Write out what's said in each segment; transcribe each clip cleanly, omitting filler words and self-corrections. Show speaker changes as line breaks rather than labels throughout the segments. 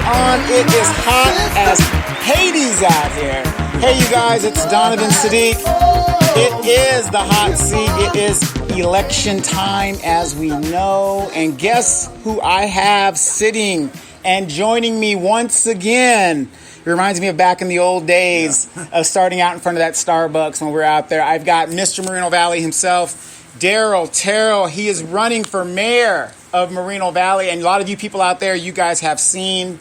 on? It is hot as Hades out here. Hey, you guys, it's Donovan, Saadiq. It is the hot seat. It is election time, as we know. And guess who I have sitting and joining me once again? It reminds me of back in the old days of starting out in front of that Starbucks when we were out there. I've got Mr. Moreno Valley himself, Daryl Terrell. He is running for mayor of Moreno Valley. And a lot of you people out there, you guys have seen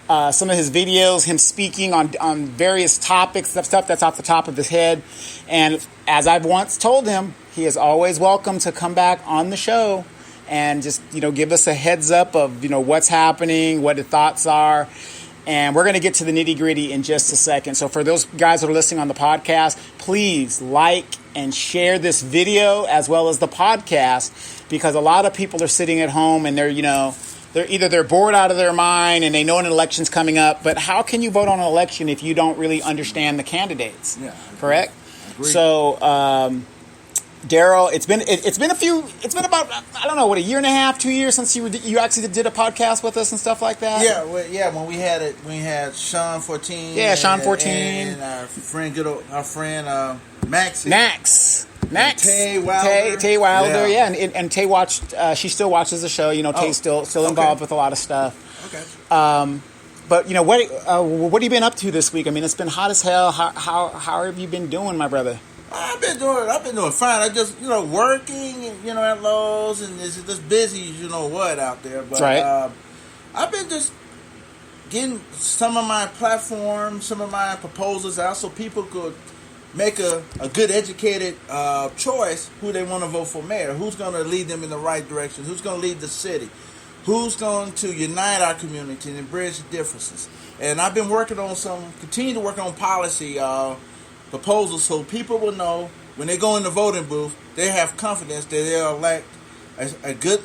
some of his videos, him speaking on various topics, stuff that's off the top of his head. And as I've once told him, he is always welcome to come back on the show and just, give us a heads up of, what's happening, what the thoughts are. And we're going to get to the nitty-gritty in just a second. So for those guys that are listening on the podcast, please like and share this video as well as the podcast, because a lot of people are sitting at home and they're bored out of their mind and they know an election's coming up. But how can you vote on an election if you don't really understand the candidates? Yeah, correct? So, Daryl, it's been about, I don't know, a year and a half, 2 years since you actually did a podcast with us and stuff like that?
Yeah, when we had Sean 14.
Yeah, Sean 14.
And our friend, Max.
Tay
Wilder.
Yeah. And Tay watched, she still watches the show. Tay's still involved with a lot of stuff.
Okay.
But what have you been up to this week? I mean, it's been hot as hell. How have you been doing, my brother?
I've been doing fine. I just, working, at Lowe's, and it's just busy, out there. But
right.
I've been just getting some of my platforms, some of my proposals out, so people could make a good, educated choice who they want to vote for mayor, who's going to lead them in the right direction, who's going to lead the city, who's going to unite our community and bridge the differences. And I've been continue to work on policy proposals so people will know when they go in the voting booth, they have confidence that they'll elect a good,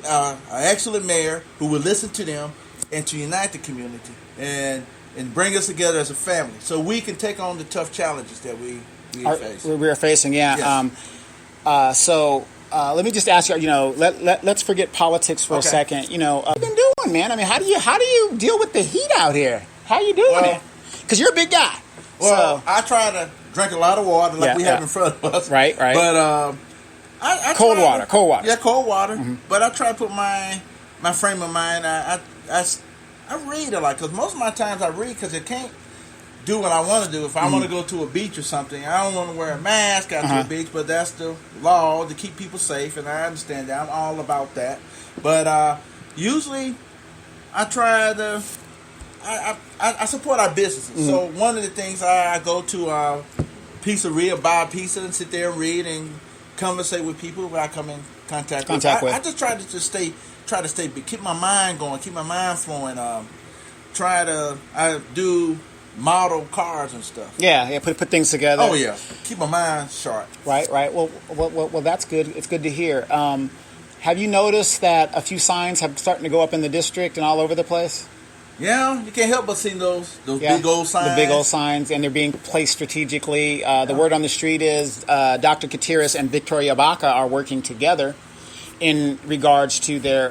excellent mayor who will listen to them and to unite the community and bring us together as a family so we can take on the tough challenges that we
are facing. Yeah.
Yes.
So let me just ask you, let's forget politics for a second. What have you been doing, man? I mean, how do you deal with the heat out here? How you doing it? Because you're a big guy.
Well,
so
I try to drink a lot of water we have in front of us.
Right.
But I
cold water.
Yeah, cold water. Mm-hmm. But I try to put my frame of mind. I read a lot because most of my times I read because I can't do what I want to do. If I want to go to a beach or something, I don't want to wear a mask out to the beach, but that's the law to keep people safe, and I understand that. I'm all about that. But usually I try to... I support our businesses. Mm-hmm. So one of the things I go to a pizzeria, buy a pizza, and sit there and read and conversate with people who I come in contact with. I just try to keep my mind going, keep my mind flowing. I do model cars and stuff.
Yeah, put things together.
Oh yeah, keep my mind sharp.
Right. Well, that's good. It's good to hear. Have you noticed that a few signs have starting to go up in the district and all over the place?
Yeah, you can't help but see those big old signs.
The big old signs, and they're being placed strategically. The word on the street is Dr. Gutierrez and Victoria Baca are working together in regards to their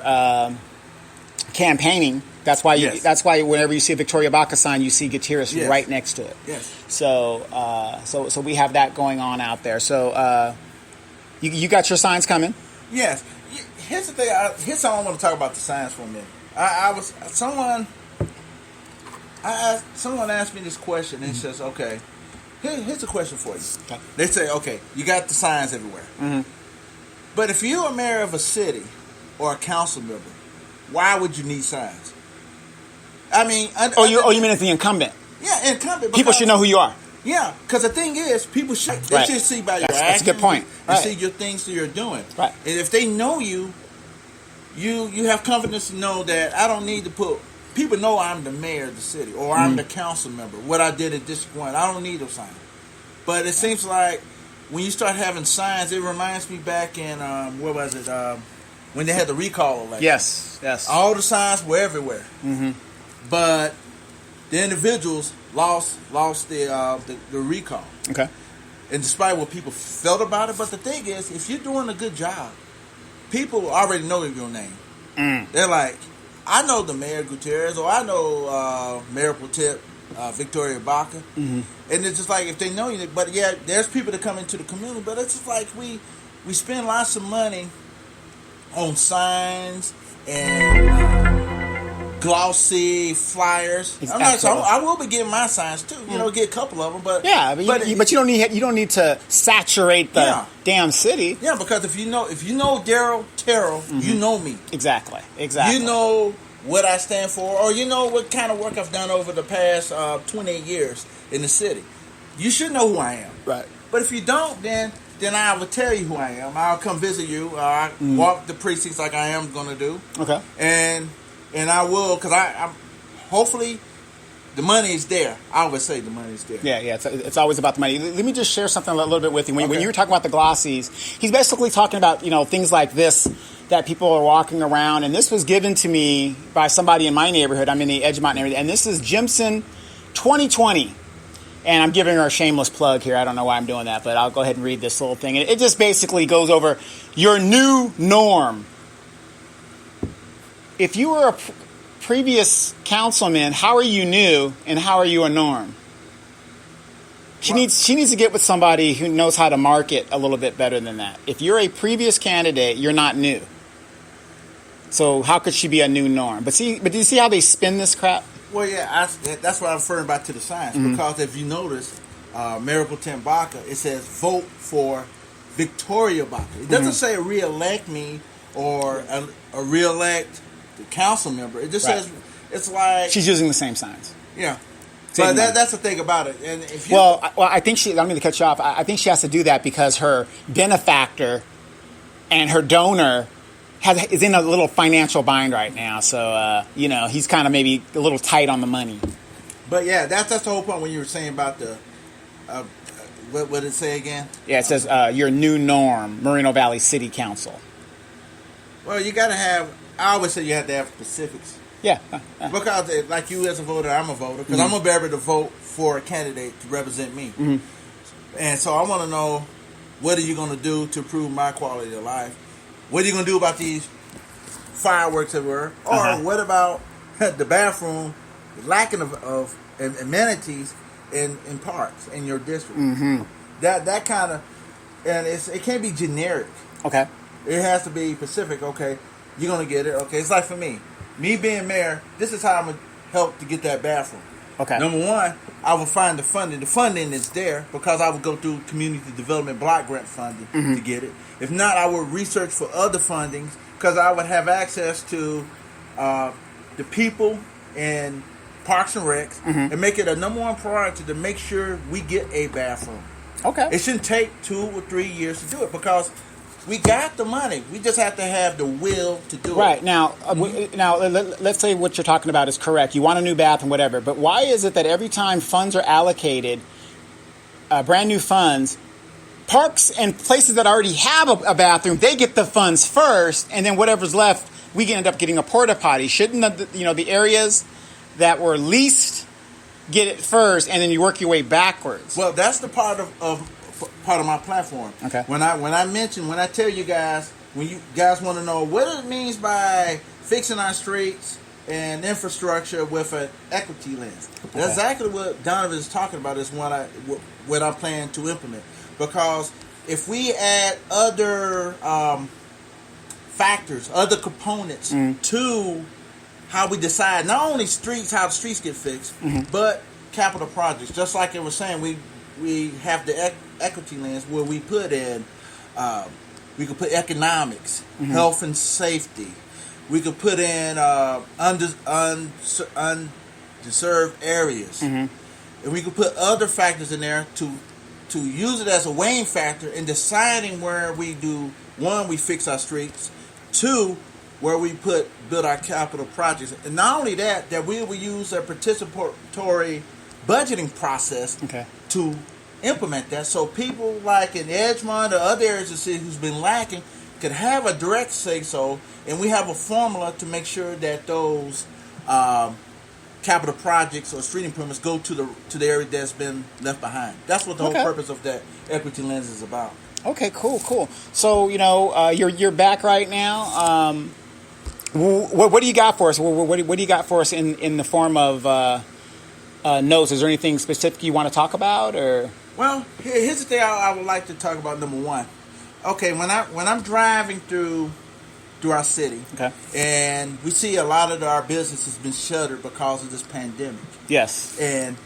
campaigning. That's why whenever you see a Victoria Baca sign, you see Gutierrez right next to it.
Yes.
So we have that going on out there. So you got your signs coming.
Yes. Here's the thing. Here's how I want to talk about the signs for a minute. Someone asked me this question and says, okay, here's a question for you. Okay. They say, okay, you got the signs everywhere. Mm-hmm. But if you're a mayor of a city or a council member, why would you need signs? I mean...
you mean as the incumbent?
Yeah, incumbent.
People should know who you are.
Yeah, because the thing is, people should see by your actions.
That's a good point.
They see your things that you're doing.
Right.
And if they know you have confidence to know that I don't need to put... People know I'm the mayor of the city or I'm the council member. What I did at District 1, I don't need those signs. But it seems like when you start having signs, it reminds me back in, where was it? When they had the recall election.
Yes.
All the signs were everywhere. Mm-hmm. But the individuals lost the recall.
Okay.
And despite what people felt about it, but the thing is, if you're doing a good job, people already know your name. They're like, I know the Mayor Gutierrez, or I know Mayor Potep, Victoria Baca, and it's just like if they know you. But yeah, there's people that come into the community, but it's just like we spend lots of money on signs and glossy flyers.
Exactly.
I will be getting my signs too. You know, get a couple of them, but
yeah, but you don't need to saturate the damn city.
Yeah, because if you know Daryl Terrell, you know me.
Exactly.
You know what I stand for, or you know what kind of work I've done over the past 28 years in the city. You should know who I am.
Right.
But if you don't, then I will tell you who I am. I'll come visit you. I walk the precincts like I am going to do.
Okay.
And I will, because I'm hopefully the money is there. I always say the money is there.
Yeah. It's always about the money. Let me just share something a little bit with you. When you were talking about the glossies, he's basically talking about things like this that people are walking around, and this was given to me by somebody in my neighborhood. I'm in the Edgemont area, and this is Jimson 2020. And I'm giving her a shameless plug here. I don't know why I'm doing that, but I'll go ahead and read this little thing. It just basically goes over your new norm. If you were a previous councilman, how are you new and how are you a norm? She needs to get with somebody who knows how to market a little bit better than that. If you're a previous candidate, you're not new. So how could she be a new norm? But do you see how they spin this crap?
Well, yeah, that's what I'm referring back to the signs. Because if you notice, Mayor Potem Baca, it says vote for Victoria Baca. It doesn't say re-elect me or a re-elect the council member. It just says, it's like...
She's using the same signs.
Yeah. But that's the thing about it. And if you,
I think I don't mean to cut you off. I think she has to do that because her benefactor and her donor is in a little financial bind right now. So, he's kind of maybe a little tight on the money.
But yeah, that's the whole point when you were saying about the, what did it say again?
Yeah, it says your new norm, Moreno Valley City Council.
Well, you got to have, I always say you have to have specifics.
Yeah.
Because like you as a voter, I'm a voter. Because I'm going to be able to vote for a candidate to represent me. And so I want to know, what are you going to do to improve my quality of life? What are you going to do about these fireworks everywhere? Or what about the bathroom, lacking of amenities in parks in your district? That kind of, and it can't be generic.
Okay.
It has to be specific. Okay, you're going to get it. Okay, it's like for me being mayor, this is how I'm going to help to get that bathroom.
Okay.
Number one, I will find the funding. The funding is there because I will go through community development block grant funding to get it. If not, I will research for other fundings because I would have access to the people in Parks and Recs and make it a number one priority to make sure we get a bathroom.
Okay.
It shouldn't take 2 or 3 years to do it because we got the money. We just have to have the will to do it.
Right. Now, let's say what you're talking about is correct. You want a new bathroom, whatever. But why is it that every time funds are allocated, brand new funds, parks and places that already have a bathroom, they get the funds first, and then whatever's left, we end up getting a porta potty? Shouldn't the areas that were least get it first, and then you work your way backwards?
Well, that's the part of my platform.
Okay.
When I tell you guys, when you guys want to know what it means by fixing our streets and infrastructure with an equity lens, that's exactly what Donovan is talking about. Is what I plan to implement. Because if we add other factors, other components to how we decide not only how the streets get fixed, but capital projects. Just like it was saying, we have the equity lens where we put in, we could put economics, health and safety. We could put in undeserved areas, and we could put other factors in there to use it as a weighing factor in deciding where we do, one, we fix our streets, two, where we build our capital projects. And not only that we will use a participatory budgeting process to implement that, so people like in Edgemont or other areas of the city who's been lacking could have a direct say-so, and we have a formula to make sure that those capital projects or street improvements go to the area that's been left behind. That's what the whole purpose of that equity lens is about. Okay,
cool. So you're back right now. What do you got for us? What do you got for us in the form of notes? Is there anything specific you want to talk about, or?
Well, here's the thing I would like to talk about. Number one, okay, when I'm driving through our city,
okay,
and we see a lot of our business has been shuttered because of this pandemic.
Yes.
And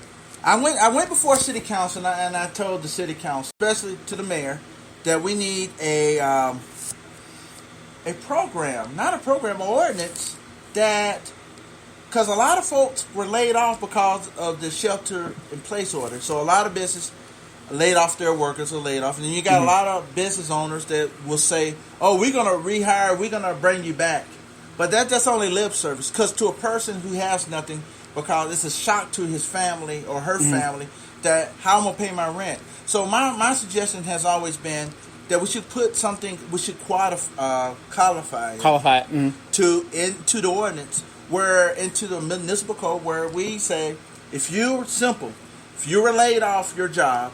I went before city council, and I told the city council, especially to the mayor, that we need a program, not a program, an ordinance that, because a lot of folks were laid off because of the shelter-in-place order. So a lot of business laid off their workers or laid off. And then you got a lot of business owners that will say, oh, we're going to rehire, we're going to bring you back. But that's only lip service, because to a person who has nothing, because it's a shock to his family or her family, that how I'm going to pay my rent. So my suggestion has always been that we should put something, we should qualify it into the ordinance, where into the municipal code, where we say, if you were laid off your job,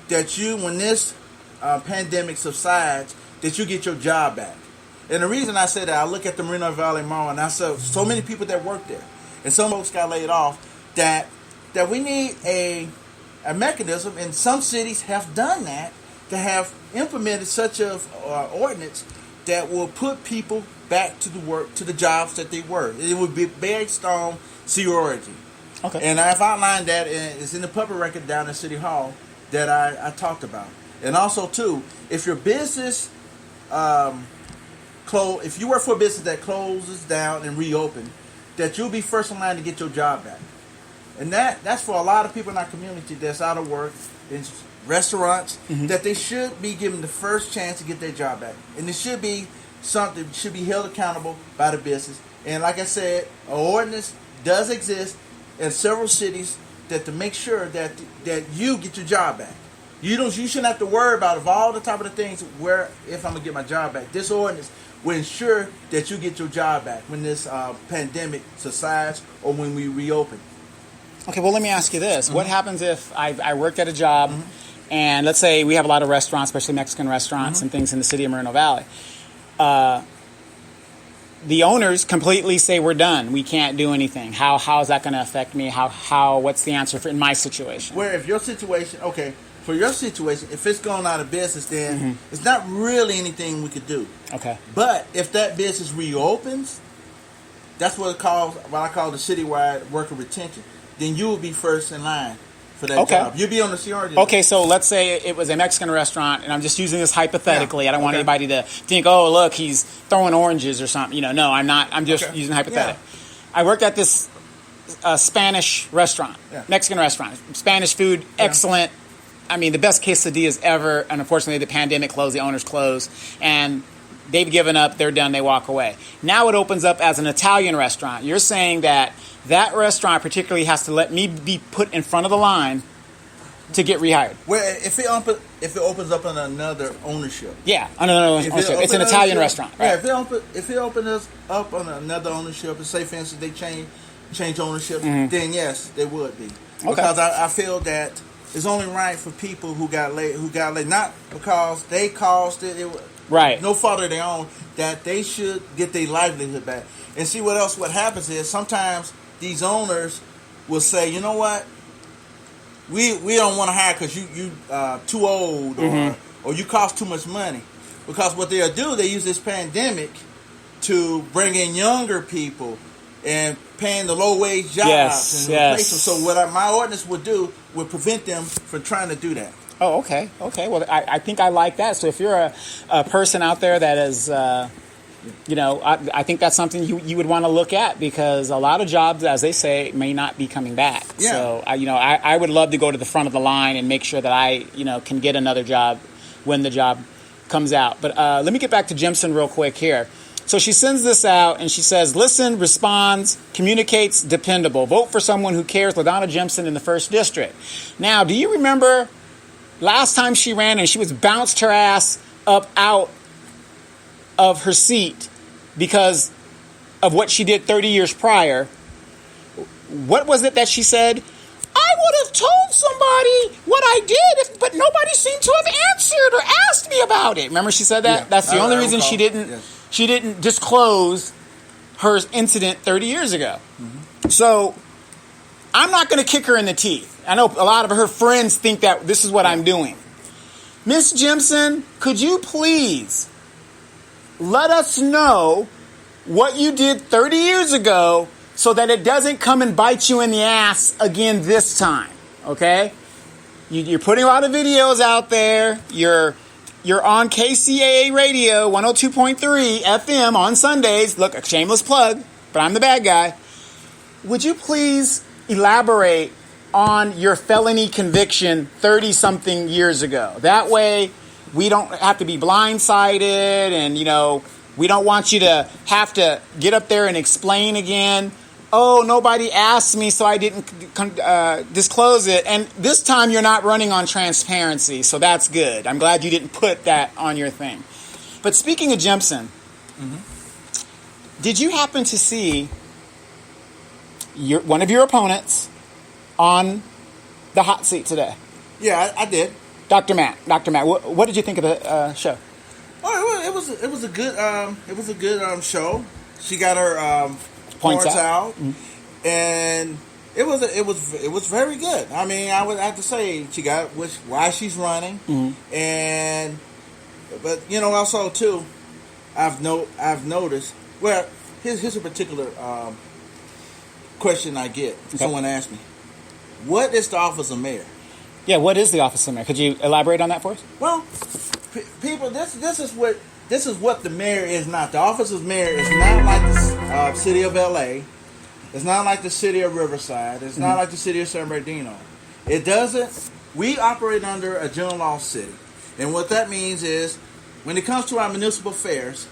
that you, when this pandemic subsides, that you get your job back. And the reason I say that, I look at the Moreno Valley Mall, and I saw so many people that work there, and some folks got laid off, that we need a mechanism, and some cities have done that, to have implemented such a ordinance that will put people back to the work, to the jobs that they were. It would be based on seniority.
Okay.
And I've outlined that, and it's in the public record down at City Hall that I talked about. And also, too, if your business if you work for a business that closes down and reopen, that you'll be first in line to get your job back. And that's for a lot of people in our community that's out of work, in restaurants, that they should be given the first chance to get their job back. And it should be something, should be held accountable by the business. And like I said, an ordinance does exist in several cities that to make sure that you get your job back. You shouldn't have to worry about of all the type of the things where if I'm gonna get my job back. This ordinance will ensure that you get your job back when this pandemic subsides or when we reopen.
Okay, well, let me ask you this. What happens if I worked at a job, and let's say we have a lot of restaurants, especially Mexican restaurants and things in the city of Moreno Valley. The owners completely say we're done. We can't do anything. How is that going to affect me? What's the answer in my situation?
Where if your situation, okay, for your situation, if it's going out of business, then it's not really anything we could do.
Okay.
But if that business reopens, that's what I call the citywide worker retention. Then you will be first in line for that job. You'll be on the seniority.
Okay, so let's say it was a Mexican restaurant, and I'm just using this hypothetically. Yeah. I don't want anybody to think, oh, look, he's throwing oranges or something. No, I'm not. I'm just using hypothetical. Yeah. I worked at this Spanish restaurant, Mexican restaurant. Spanish food, excellent. I mean, the best quesadillas ever, and unfortunately the pandemic closed, the owners closed, and they've given up, they're done, they walk away. Now it opens up as an Italian restaurant. You're saying that restaurant particularly has to let me be put in front of the line to get rehired.
Well, if it opens up on another ownership.
Yeah, on another ownership. It's an Italian restaurant. Right?
Yeah, if it opens up on another ownership, and say, for instance, they change ownership, then yes, they would be. Okay. Because I feel that it's only right for people who got laid, not because they caused it
right.
No fault of their own, that they should get their livelihood back. And see what happens is sometimes these owners will say, you know what, we don't want to hire because you too old or you cost too much money. Because what they'll do, they use this pandemic to bring in younger people and paying the low wage jobs and replace them. So what my ordinance would do would prevent them from trying to do that.
Oh, okay. Well, I think I like that. So if you're a person out there that is, I think that's something you would want to look at, because a lot of jobs, as they say, may not be coming back. Yeah. So, I would love to go to the front of the line and make sure that I, can get another job when the job comes out. But let me get back to Jimson real quick here. So she sends this out, and she says, listen, responds, communicates, dependable. Vote for someone who cares, LaDonna Jimson in the 1st District. Now, do you remember last time she ran and she was bounced her ass up out of her seat because of what she did 30 years prior? What was it that she said? I would have told somebody what I did, but nobody seemed to have answered or asked me about it. Remember she said that? Yeah. That's the only reason she didn't disclose her incident 30 years ago. So I'm not going to kick her in the teeth. I know a lot of her friends think that this is what I'm doing. Miss Jimson, could you please let us know what you did 30 years ago so that it doesn't come and bite you in the ass again this time, okay? You're putting a lot of videos out there. You're on KCAA radio, 102.3 FM on Sundays. Look, a shameless plug, but I'm the bad guy. Would you please elaborate on your felony conviction 30-something years ago? That way, we don't have to be blindsided, and, we don't want you to have to get up there and explain again. Oh, nobody asked me, so I didn't disclose it. And this time, you're not running on transparency, so that's good. I'm glad you didn't put that on your thing. But speaking of Jimson, did you happen to see one of your opponents on the hot seat today?
Yeah, I did.
Dr. Matt, what did you think of the show?
Oh, it was a good show. She got her points out, and it was very good. I mean, I would have to say she got why she's running, but also too, I've noticed. Well, here's a particular question I get. Okay. Someone asked me, "What is the office of mayor?"
Yeah, what is the office of mayor? Could you elaborate on that for us?
Well, people, this is what the mayor is not. The office of mayor is not like the city of LA. It's not like the city of Riverside. It's not like the city of San Bernardino. It doesn't. We operate under a general law city, and what that means is, when it comes to our municipal affairs,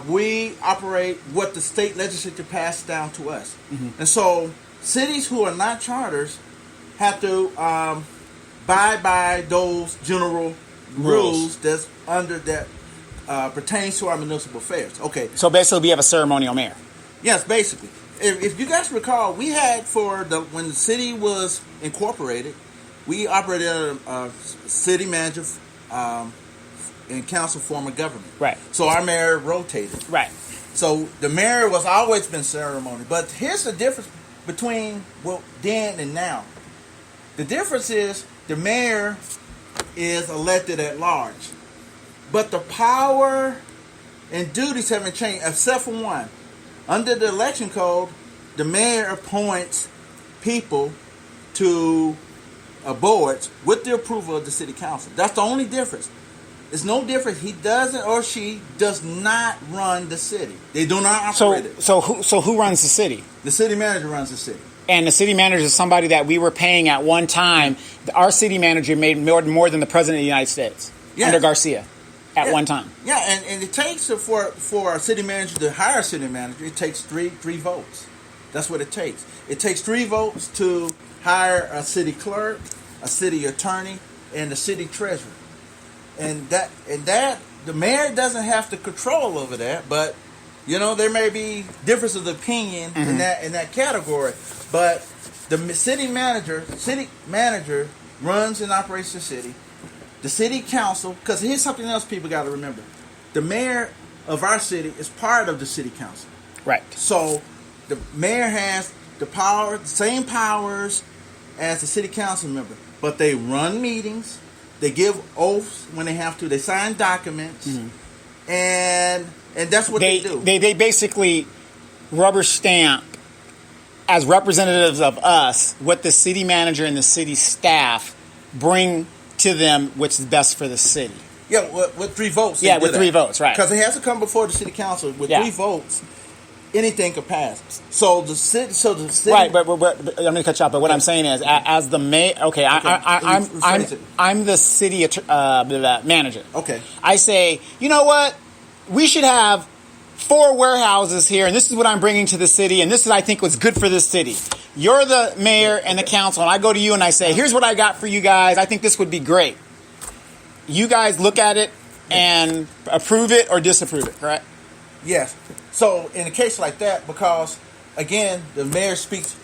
we operate what the state legislature passed down to us, and so cities who are not charters have to abide by those general rules that's under that pertains to our municipal affairs. Okay.
So basically, we have a ceremonial mayor.
Yes, basically. If you guys recall, we had when the city was incorporated, we operated a city manager and council form of government.
Right.
So our mayor rotated.
Right.
So the mayor was always been ceremonial. But here's the difference between then and now. The difference is the mayor is elected at large. But the power and duties haven't changed, except for one. Under the election code, the mayor appoints people to boards with the approval of the city council. That's the only difference. It's no difference. He doesn't or she does not run the city. They do not operate it.
So who runs the city?
The city manager runs the city.
And the city manager is somebody that we were paying at one time. Our city manager made more than the president of the United States under Garcia at one time.
Yeah, and it takes for a city manager to hire a city manager, it takes three votes. That's what it takes. It takes 3 votes to hire a city clerk, a city attorney, and a city treasurer. And that the mayor doesn't have the control over that, but there may be difference of opinion in that category. But the city manager runs and operates the city. The city council, because here's something else people got to remember: the mayor of our city is part of the city council.
Right.
So the mayor has the same powers as the city council member, but they run meetings, they give oaths when they have to, they sign documents, and that's what they do. They
basically rubber stamp as representatives of us what the city manager and the city staff bring to them, which is best for the city.
Yeah, with 3 votes.
Yeah, with 3 votes, right?
Because it has to come before the city council with 3 votes. Anything could pass. So the city.
Right, but I'm going to cut you off. But what I'm saying is, as the mayor, I'm the city manager.
Okay.
I say, you know what? We should have 4 warehouses here, and this is what I'm bringing to the city, and this is, I think, what's good for this city. You're the mayor and the council, and I go to you and I say, here's what I got for you guys. I think this would be great. You guys look at it and approve it or disapprove it, correct?
Yes. So in a case like that, because again, the mayor speaks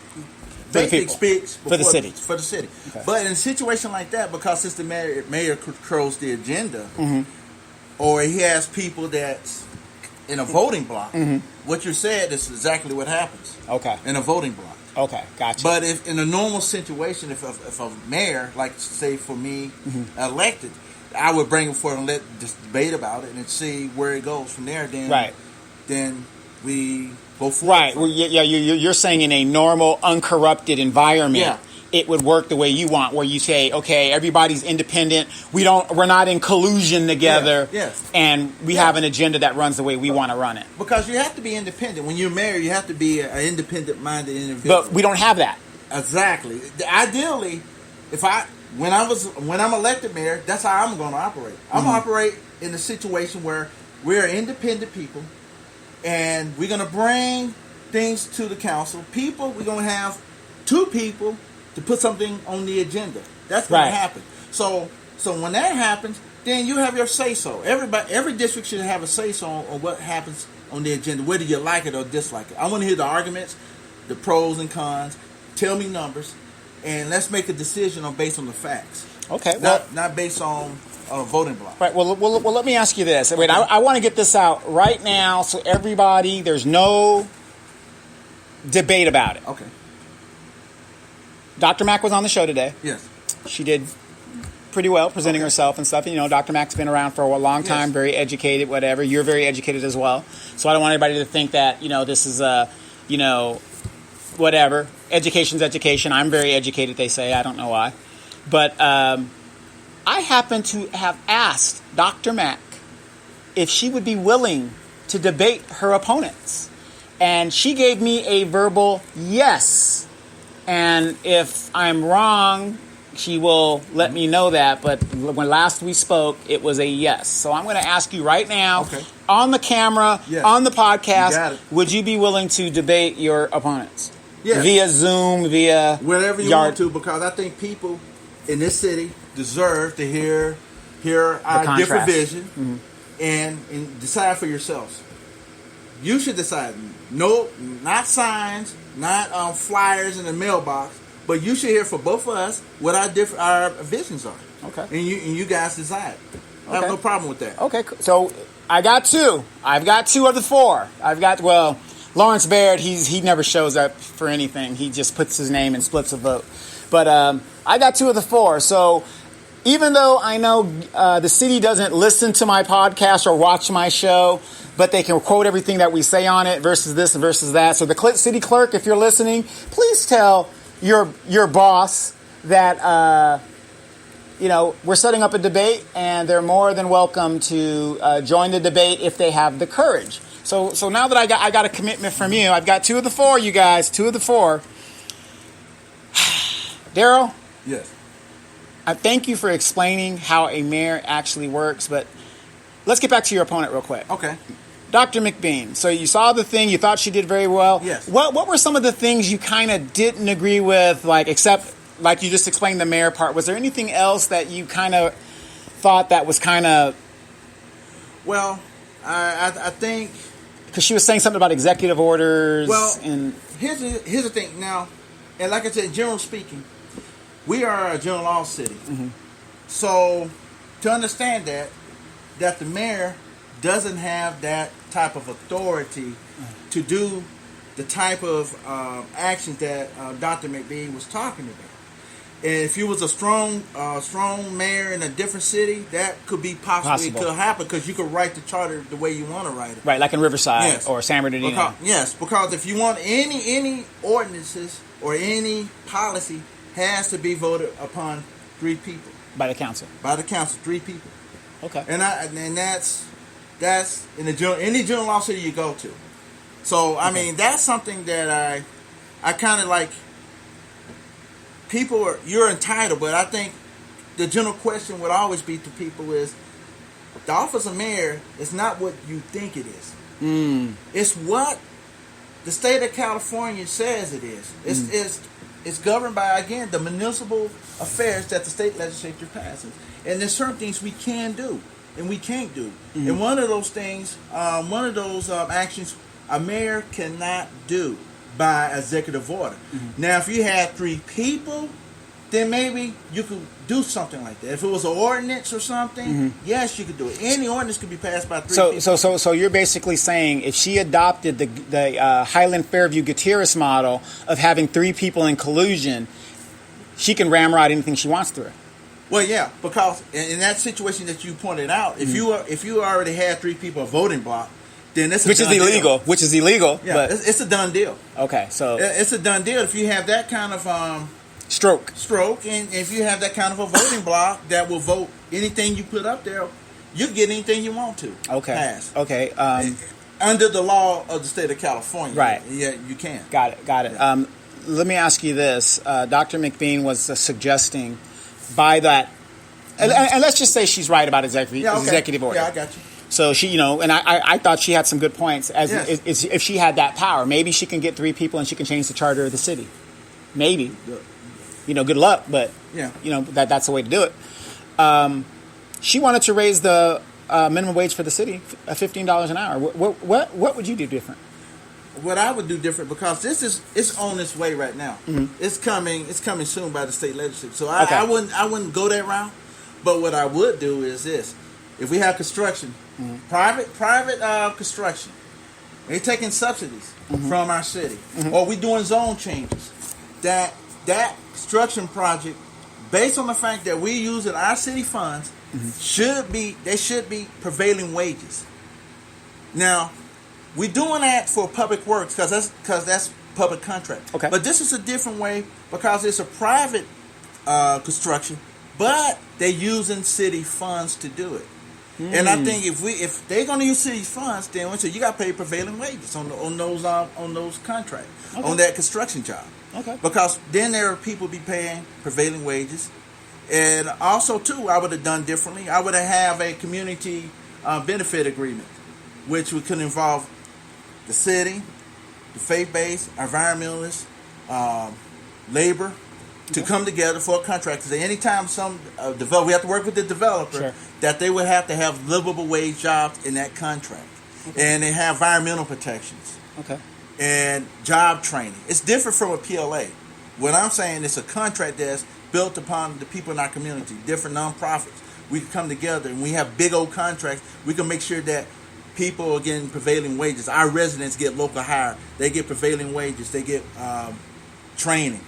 for the city.
For the city.
Okay.
But in a situation like that, because since the mayor controls the agenda, or he has people that's in a voting block, what you said is exactly what happens.
Okay.
In a voting block.
Okay, gotcha.
But if in a normal situation, if a mayor, like say for me, elected, I would bring him forward and let just debate about it and see where it goes from there. Then we go forward.
Right. Well, yeah. You're saying in a normal, uncorrupted environment, it would work the way you want, where you say, okay, everybody's independent. We're not in collusion together.
Yes.
And we have an agenda that runs the way we want to run it.
Because you have to be independent. When you're married, you have to be an independent-minded individual.
But we don't have that.
Exactly. Ideally, when I'm elected mayor, that's how I'm going to operate. I'm going to operate in a situation where we're independent people, and we're going to bring things to the council. We're going to have 2 people to put something on the agenda. That's going to happen. So when that happens, then you have your say-so. Every district should have a say-so on what happens on the agenda, whether you like it or dislike it. I want to hear the arguments, the pros and cons. Tell me numbers, and let's make a decision based on the facts.
Okay.
Not based on a voting block.
Right. Well, let me ask you this. Wait, I want to get this out right now, so everybody, there's no debate about it.
Okay.
Dr. Mack was on the show today.
Yes.
She did pretty well presenting herself and stuff. And, Dr. Mack's been around for a long time, very educated, whatever. You're very educated as well. So I don't want anybody to think that, this is whatever. Education's education. I'm very educated, they say. I don't know why. But I happen to have asked Dr. Mack if she would be willing to debate her opponents. And she gave me a verbal yes. And if I'm wrong, she will let me know that. But when last we spoke, it was a yes. So I'm going to ask you right now, on the camera, on the podcast, would you be willing to debate your opponents? Yes. Via Zoom, via
wherever you want to, because I think people in this city deserve to hear our different vision and decide for yourselves. You should decide. No, not signs, not flyers in the mailbox, but you should hear from both of us what our visions are. Okay. And you guys decide. I have no problem with that.
Okay. So I got 2. I've got 2 of the 4. Lawrence Baird, he never shows up for anything. He just puts his name and splits a vote. But I got 2 of the 4. So even though I know the city doesn't listen to my podcast or watch my show, but they can quote everything that we say on it versus this and versus that. So the city clerk, if you're listening, please tell your boss that we're setting up a debate, and they're more than welcome to join the debate if they have the courage. So now that I got a commitment from you, I've got 2 of the 4, you guys, 2 of the 4. Daryl?
Yes.
I thank you for explaining how a mayor actually works, but let's get back to your opponent real quick.
Okay.
Dr. McBean, so you saw the thing, you thought she did very well.
Yes.
What were some of the things you kind of didn't agree with, except like you just explained the mayor part? Was there anything else that you kind of thought that was kind of...
Well, I think...
Because she was saying something about executive orders.
Well, here's the thing. Now, and like I said, general speaking, we are a general law city. Mm-hmm. So to understand that the mayor doesn't have that type of authority to do the type of actions that Dr. McBean was talking about. And if you was a strong mayor in a different city, that could be possible. It could happen because you could write the charter the way you want to write it.
Right, like in Riverside or San Bernardino.
Because if you want any ordinances or any policy has to be voted upon 3 people.
By the council.
3 people.
Okay.
And that's in any general law city you go to. So I mean that's something that I kind of like. You're entitled, but I think the general question would always be to people is the office of mayor is not what you think it is. It's what the state of California says it is. It's governed by, again, the municipal affairs that the state legislature passes. And there's certain things we can do and we can't do. And one of those things, actions, a mayor cannot do by executive order. Now, if you have 3 people then maybe you could do something like that. If it was an ordinance or something, yes, you could do it. Any ordinance could be passed by 3 people.
So you're basically saying if she adopted the Highland Fairview Gutierrez model of having 3 people in collusion, she can ramrod anything she wants through it.
Well, yeah, because in that situation that you pointed out, if you already had 3 people a voting block, then it's
which is illegal.
Deal.
Which is illegal.
Yeah,
but
it's a done deal.
Okay, so
it's a done deal if you have that kind of
stroke,
and if you have that kind of a voting block that will vote anything you put up there, you can get anything you want to pass.
Okay.
Under the law of the state of California,
right?
Yeah, you can.
Got it.
Yeah.
Let me ask you this: Dr. McBean was suggesting by that, and let's just say she's right about executive order.
Yeah, I got you.
So she, and I thought she had some good points. If she had that power, maybe she can get 3 people and she can change the charter of the city. Maybe. Good luck, but that's the way to do it. She wanted to raise the minimum wage for the city, $15 an hour. What would you do different?
What I would do different, because it's on its way right now. Mm-hmm. It's coming soon by the state legislature. So I wouldn't go that route. But what I would do is this: if we have construction, private construction, they're taking subsidies from our city, or we doing zone changes. That construction project, based on the fact that we're using our city funds, should be prevailing wages. Now, we're doing that for public works because that's public contract. Okay. But this is a different way because it's a private construction, but they're using city funds to do it. And I think if they're going to use city funds, then you got to pay prevailing wages on those contracts, on that construction job. Okay. Because then there are people be paying prevailing wages. And also, too, I would have done differently. I would have a community benefit agreement, which could involve the city, the faith-based, environmentalists, labor, to come together for a contract. Because anytime we have to work with the developer, that they would have to have livable wage jobs in that contract. Okay. And they have environmental protections. Okay. And job training. It's different from a PLA. What I'm saying is a contract that's built upon the people in our community, different nonprofits. We can come together and we have big old contracts. We can make sure that people are getting prevailing wages. Our residents get local hire. They get prevailing wages. They get training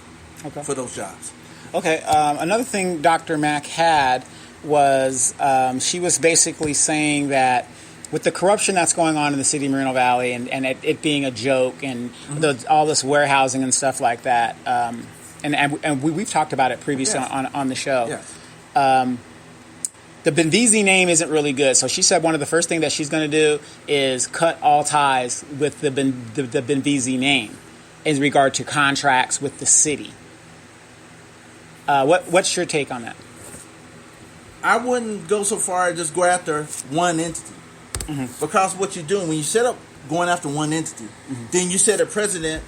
for those jobs.
Okay. Another thing Dr. Mack had was she was basically saying that with the corruption that's going on in the city of Moreno Valley and it being a joke and all this warehousing and stuff like that, and we've talked about it previously on the show. Yes. The Benvizi name isn't really good, so she said one of the first things that she's going to do is cut all ties with the Benvizi name in regard to contracts with the city. What's your take on that?
I wouldn't go so far as just go after one entity. Because what you're doing, when you set up going after one entity, then you set a precedent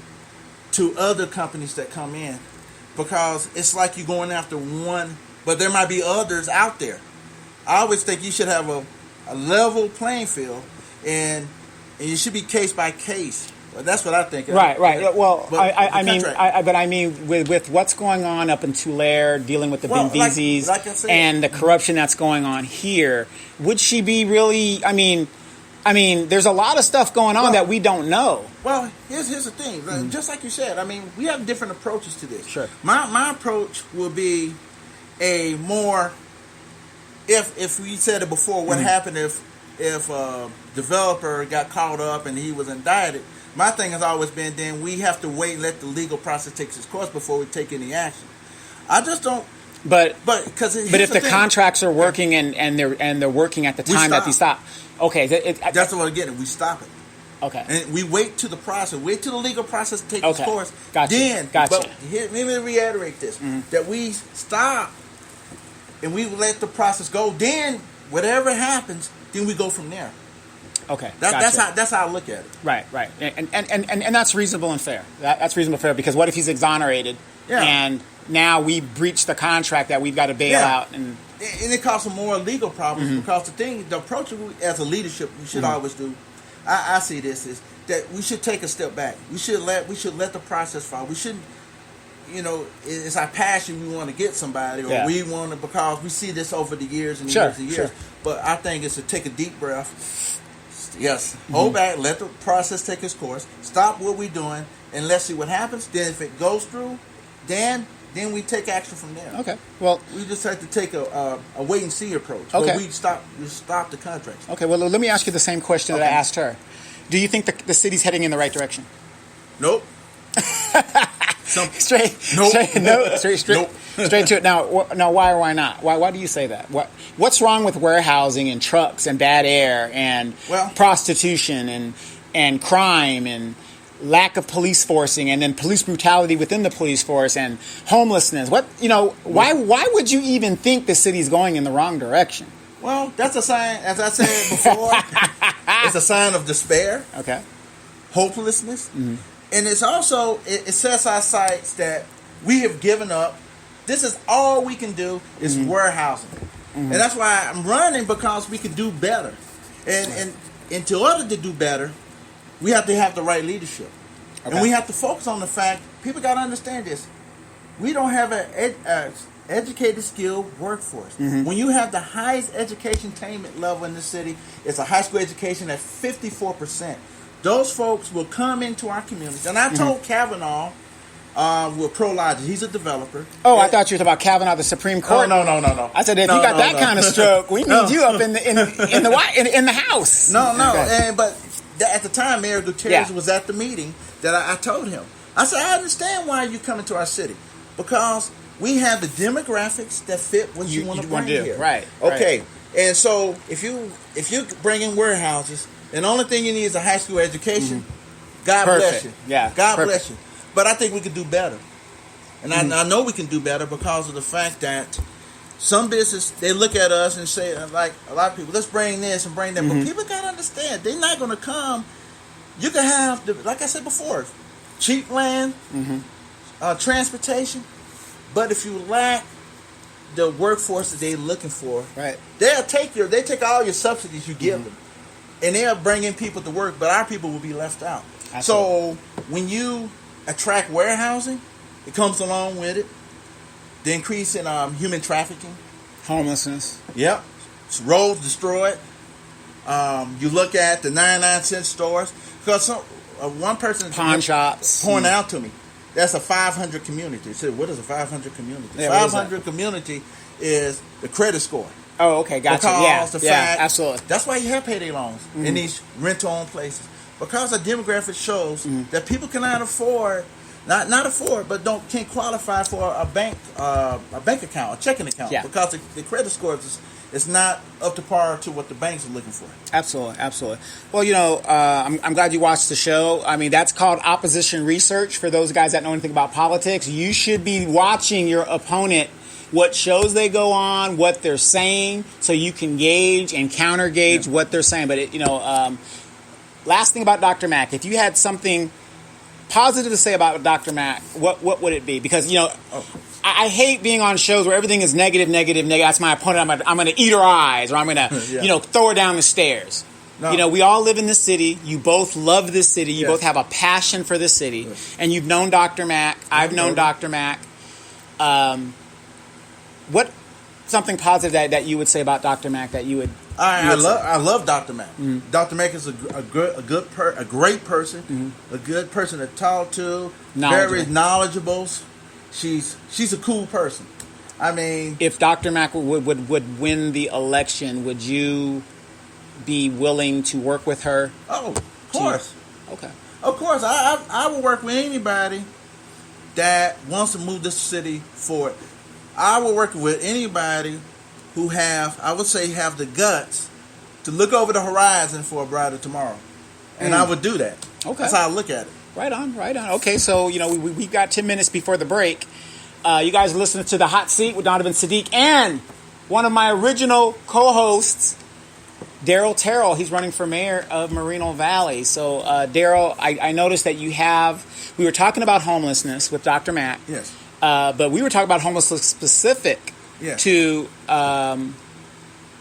to other companies that come in. Because it's like you're going after one, but there might be others out there. I always think you should have a level playing field, and you should be case by case. Well, that's what I think.
Right. Well, I mean, with what's going on up in Tulare, dealing with the Benvizis, like and the corruption that's going on here, would she be really? I mean, there's a lot of stuff going on that we don't know.
Well, here's the thing. Just like you said, I mean, we have different approaches to this.
Sure.
My approach will be a more. If we said it before, what happened if a developer got caught up and he was indicted? My thing has always been, then we have to wait and let the legal process take its course before we take any action. I just don't. But if the contracts are working and they're working at the time that they stop.
Okay,
that's what I'm getting. We stop it.
Okay,
and we wait to the process. Wait till the legal process takes its course.
Gotcha.
But let me reiterate this: that we stop and we let the process go. Then whatever happens, then we go from there.
Okay,
that's how I look at it.
Right, and that's reasonable and fair. That's reasonable and fair because what if he's exonerated and now we breach the contract that we've got to bail out and
it causes more legal problems because the approach as a leadership we should always do. I see this is that we should take a step back. We should let the process follow. We shouldn't it's our passion. We want to get somebody, or we want to, because we see this over the years and years and years.
Sure.
But I think it's to take a deep breath. Yes, hold back, let the process take its course. Stop what we're doing, and let's see what happens. Then, if it goes through, then we take action from there.
Okay. Well,
we just have to take a wait and see approach.
Okay.
We stop the contracts.
Okay. Well, let me ask you the same question that I asked her. Do you think the city's heading in the right direction?
Nope.
Straight to it. Now, why or why not? Why do you say that? What's wrong with warehousing and trucks and bad air and prostitution and crime and lack of police forcing and then police brutality within the police force and homelessness? Why would you even think the city's going in the wrong direction?
Well, that's a sign, as I said before, it's a sign of despair.
Okay.
Hopelessness. Mm-hmm. And it's also, it sets our sights that we have given up. This is all we can do is warehousing. Mm-hmm. And that's why I'm running, because we can do better. And to order to do better, we have to have the right leadership. Okay. And we have to focus on the fact, people got to understand this. We don't have an educated, skilled workforce. Mm-hmm. When you have the highest education attainment level in the city, it's a high school education at 54%. Those folks will come into our communities. And I told Kavanaugh, with ProLogic, he's a developer.
Oh, I thought you were talking about Kavanaugh, the Supreme Court.
Oh, no.
I said, if you got that kind of stroke, we need you up in the House.
No. Okay. But at the time, Mayor Gutierrez was at the meeting that I told him. I said, I understand why you coming to our city, because we have the demographics that fit what you want to bring here.
Right.
Okay. Right. And so if you bring in warehouses, and the only thing you need is a high school education, God bless you.
Yeah.
God bless you. But I think we could do better. And I know we can do better because of the fact that some business, they look at us and say, like a lot of people, let's bring this and bring that. But people got to understand, they're not going to come. You can have, like I said before, cheap land, transportation. But if you lack the workforce that they're looking for, they take all your subsidies you give them. And they'll bring in people to work, but our people will be left out. Absolutely. So when you attract warehousing, it comes along with it. The increase in human trafficking.
Homelessness.
Yep. Roads destroyed. You look at the 99-cent stores. Because one person...
Pawn shops.
Point out to me. That's a 500 community. So what is a 500 community?
Yeah,
500 community is the credit score.
Oh, okay, gotcha. Absolutely.
That's why you have payday loans in these rent-to-own places. Because the demographic shows that people cannot afford, not afford, but can't qualify for a bank account, a checking account, because the credit score is not up to par to what the banks are looking for.
Absolutely. Well, I'm glad you watched the show. I mean, that's called opposition research. For those guys that know anything about politics, you should be watching your opponent, what shows they go on, what they're saying, so you can gauge and counter gauge what they're saying. But last thing about Dr. Mack, if you had something positive to say about Dr. Mack, what would it be? Because I hate being on shows where everything is negative. That's my opponent. I'm going to eat her eyes, or I'm going to throw her down the stairs. No. We all live in this city. You both love this city. You both have a passion for this city, and you've known Dr. Mack. I've known Dr. Mack. What something positive that you would say about Dr. Mack that you would?
I love Dr. Mack. Mm-hmm. Dr. Mack is a great person, a good person to talk to, very knowledgeable. She's a cool person. I mean,
if Dr. Mack would win the election, would you be willing to work with her?
Oh, of course.
Okay.
Of course, I will work with anybody that wants to move this city forward. I will work with anybody who have the guts to look over the horizon for a brighter tomorrow. And I would do that. Okay. That's how I look at it.
Right on. Okay, so, we've got 10 minutes before the break. You guys are listening to The Hot Seat with Donovan, Saadiq, and one of my original co-hosts, Daryl Terrell. He's running for mayor of Moreno Valley. So, Daryl, I noticed that we were talking about homelessness with Dr. Mack.
Yes.
But we were talking about homelessness specific to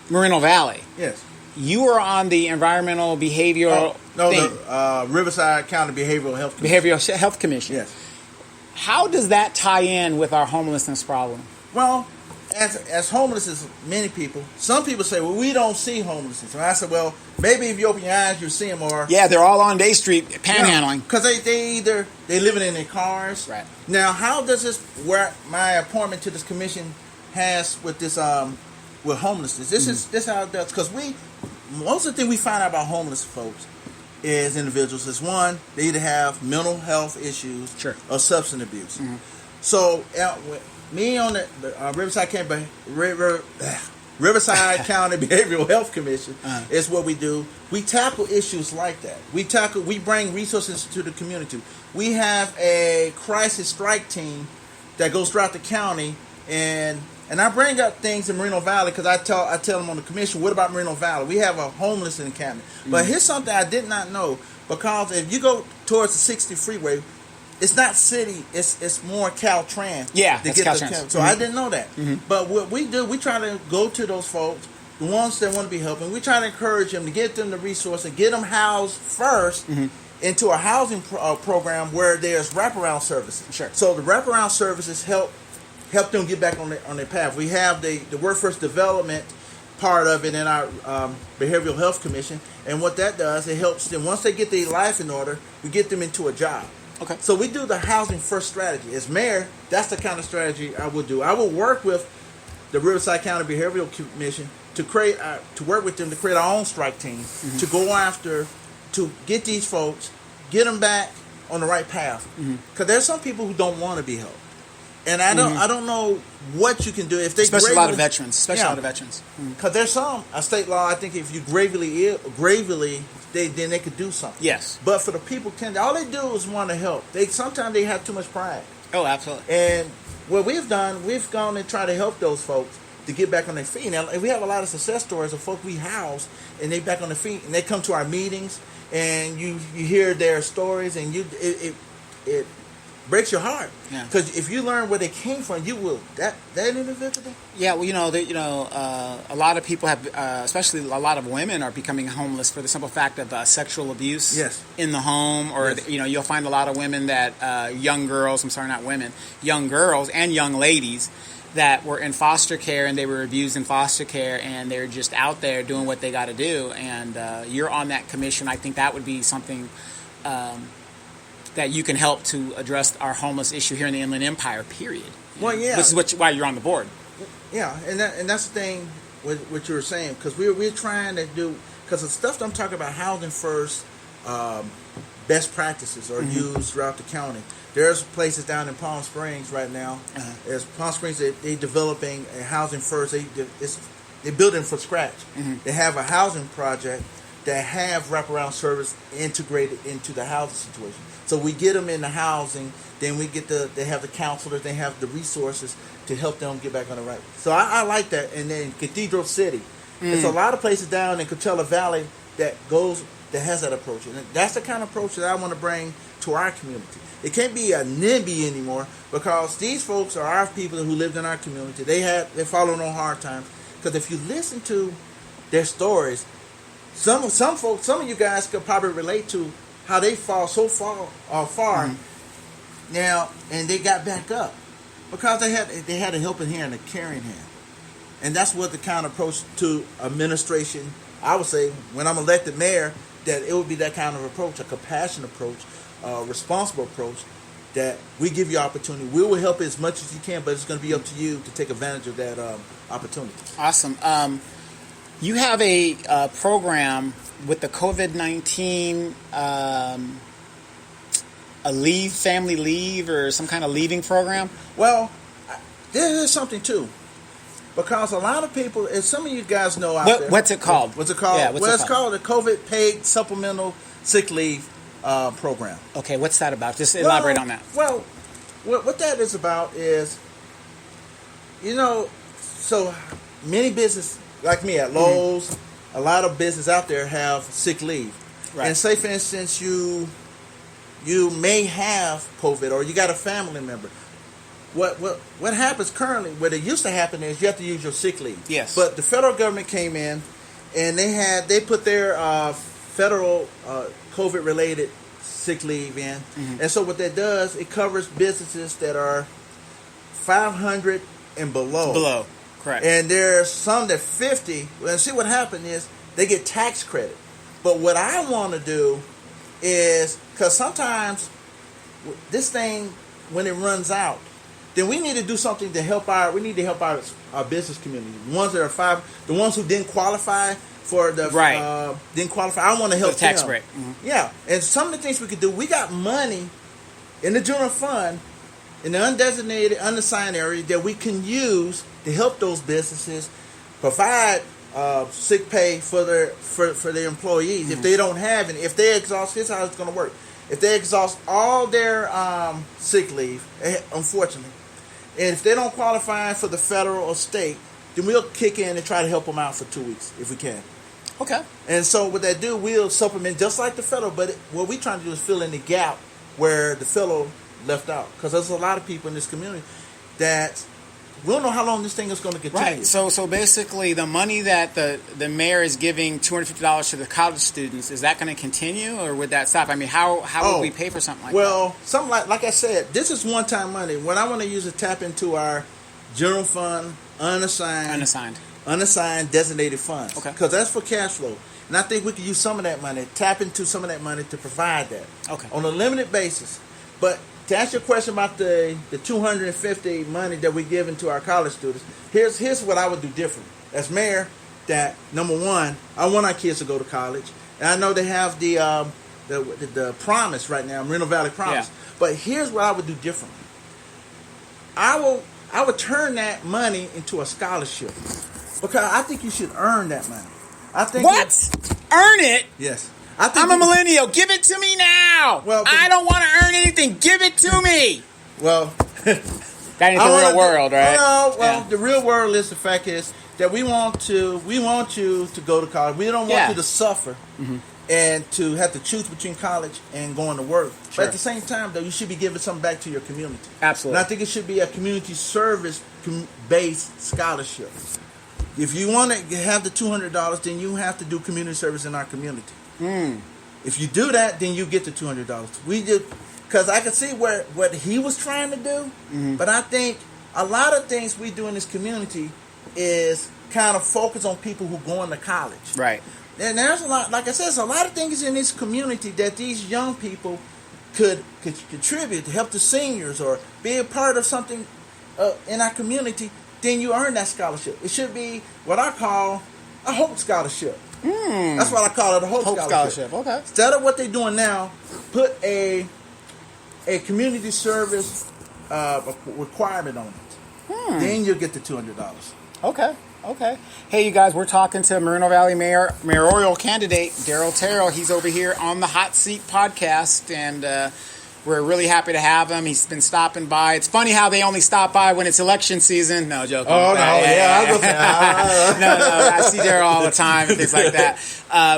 Moreno Valley.
Yes.
You were on the environmental behavioral
the Riverside County Behavioral Health Commission.
Behavioral Health Commission.
Yes.
How does that tie in with our homelessness problem?
Well, as homeless as many people, some people say, well, we don't see homelessness. And I said, well, maybe if you open your eyes, you'll see them. Or
yeah, they're all on Day Street panhandling.
Because they living in their cars.
Right.
Now, how does this work? My appointment to this commission has with this with homelessness. This is how it does. Because most of the thing we find out about homeless folks is individuals is one, they either have mental health issues or substance abuse. So me on the Riverside County Behavioral Health Commission is what we do. We tackle issues like that. We bring resources to the community. We have a crisis strike team that goes throughout the county, and I bring up things in Moreno Valley because I tell them on the commission, what about Moreno Valley? We have a homeless encampment. But here's something I did not know, because if you go towards the 60 freeway, it's not city, it's more Caltrans.
Yeah, it's Caltrans.
So I didn't know that. But what we do, we try to go to those folks, the ones that want to be helping. We try to encourage them to get them the resource and get them housed first into a housing program where there's wraparound services.
Sure.
So the wraparound services help them get back on their path. We have the workforce development part of it in our Behavioral Health Commission, and what that does, it helps them, once they get their life in order, we get them into a job.
Okay.
So we do the housing first strategy. As mayor, that's the kind of strategy I would do. I will work with the Riverside County Behavioral Commission to work with them to create our own strike team to go after, to get these folks, get them back on the right path. Because there's some people who don't want to be helped. And I don't know what you can do if they
especially a lot of veterans.
Because there's some a state law. I think if you gravely, then they could do something.
Yes.
But for the people, all they do is want to help. Sometimes they have too much pride.
Oh, absolutely.
And what we've done, we've gone and tried to help those folks to get back on their feet. Now, we have a lot of success stories of folks we house and they back on their feet, and they come to our meetings, and you hear their stories, and it breaks your heart, because if you learn where they came from, you will that individual.
Yeah, well, a lot of people have, especially a lot of women, are becoming homeless for the simple fact of sexual abuse in the home, or you'll find a lot of women that young girls and young ladies that were in foster care, and they were abused in foster care, and they're just out there doing what they got to do. And you're on that commission. I think that would be something that you can help to address our homeless issue here in the Inland Empire, period.
Well, yeah.
This is why you're on the board.
Yeah, and that's the thing with what you were saying, because we're trying to do, because the stuff that I'm talking about, housing first, best practices are used throughout the county. There's places down in Palm Springs right now. There's Palm Springs, they're developing a housing first. They're building from scratch. They have a housing project that have wraparound service integrated into the housing situation. So we get them in the housing, then they have the counselors, they have the resources to help them get back on the right. So I like that. And then Cathedral City, there's a lot of places down in Coachella Valley that has that approach, and that's the kind of approach that I want to bring to our community. It can't be a NIMBY anymore, because these folks are our people who lived in our community. They're following on hard times. Because if you listen to their stories, some folks, some of you guys could probably relate to how they fall so far now, and they got back up because they had a helping hand, a caring hand. And that's what the kind of approach to administration, I would say, when I'm elected mayor, that it would be that kind of approach, a compassionate approach, a responsible approach, that we give you opportunity. We will help as much as you can, but it's going to be up to you to take advantage of that opportunity.
Awesome. You have a program with the COVID-19, a family leave, or some kind of leaving program?
Well, there is something too. Because a lot of people, as some of you guys know out there.
What's it called?
What's it called?
Yeah,
it's called the COVID Paid Supplemental Sick Leave Program.
Okay, what's that about? Just elaborate on that.
Well, what that is about is, so many business like me at Lowe's, a lot of business out there have sick leave. Right. And say, for instance, you may have COVID, or you got a family member. What happens currently, what it used to happen is you have to use your sick leave.
Yes.
But the federal government came in, and they put their federal COVID-related sick leave in. And so what that does, it covers businesses that are 500 and below.
Correct.
And there's some that 50. And see what happened is they get tax credit. But what I want to do is, because sometimes this thing, when it runs out, then we need to do something to help our business community. The ones that are the ones who didn't qualify for the didn't qualify. I want to help
the tax
them.
break.
Yeah, and some of the things we could do. We got money in the general fund in the undesignated, unassigned area that we can use to help those businesses provide sick pay for their employees if they don't have any. If they exhaust, here's how it's going to work. If they exhaust all their sick leave, unfortunately, and if they don't qualify for the federal or state, then we'll kick in and try to help them out for 2 weeks if we can.
Okay.
And so what that do, we'll supplement just like the federal, but what we're trying to do is fill in the gap where the federal left out. Because there's a lot of people in this community that we don't know how long this thing is going to continue.
Right. So basically, the money that the mayor is giving, $250 to the college students, is that going to continue, or would that stop? I mean, how would we pay for something like that?
Well, something like I said, this is one-time money. What I want to use is tap into our general fund, unassigned designated funds.
Okay.
Because that's for cash flow. And I think we could use some of that money, tap into some of that money to provide that.
Okay.
On a limited basis. But to answer your question about the $250 money that we give into our college students, here's what I would do different. As mayor, that number one, I want our kids to go to college. And I know they have the promise right now, Moreno Valley Promise.
Yeah.
But here's what I would do differently. I would turn that money into a scholarship. Because I think you should earn that money. I think
Earn it?
Yes.
I'm a millennial. Give it to me now.
Well,
I don't want to earn anything. Give it to me.
Well,
that ain't the real world, right?
The real world is the fact is that we want you to go to college. We don't want you to suffer and to have to choose between college and going to work. Sure. But at the same time, though, you should be giving something back to your community.
Absolutely.
And I think it should be a community service based scholarship. If you want to have the $200, then you have to do community service in our community. If you do that, then you get the $200. We did, because I could see what he was trying to do, but I think a lot of things we do in this community is kind of focus on people who are going to college.
Right.
And there's a lot, like I said, there's a lot of things in this community that these young people could contribute to help the seniors or be a part of something in our community. Then you earn that scholarship. It should be what I call a hope scholarship. That's what I call it, a hope scholarship.
Okay.
Instead of what they're doing now, put a community service requirement on it. Then you'll get the $200.
Okay. Hey, you guys, we're talking to Moreno Valley mayoral candidate Darrell Terrell. He's over here on the Hot Seat podcast, and we're really happy to have him. He's been stopping by. It's funny how they only stop by when it's election season. No, joking.
Oh, no, yeah.
No, I see Darrell all the time and things like that.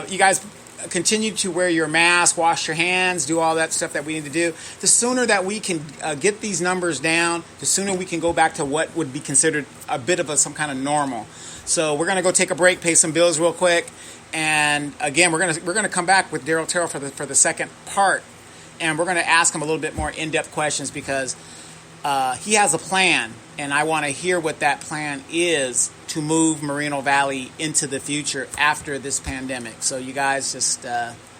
You guys continue to wear your mask, wash your hands, do all that stuff that we need to do. The sooner that we can get these numbers down, the sooner we can go back to what would be considered a bit of some kind of normal. So we're going to go take a break, pay some bills real quick. And again, we're going to come back with Darrell Terrell for the second part. And we're going to ask him a little bit more in-depth questions because he has a plan, and I want to hear what that plan is to move Moreno Valley into the future after this pandemic. So you guys just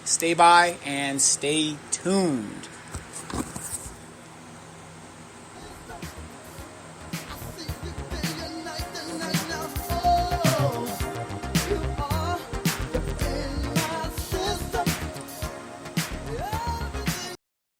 stay by and stay tuned.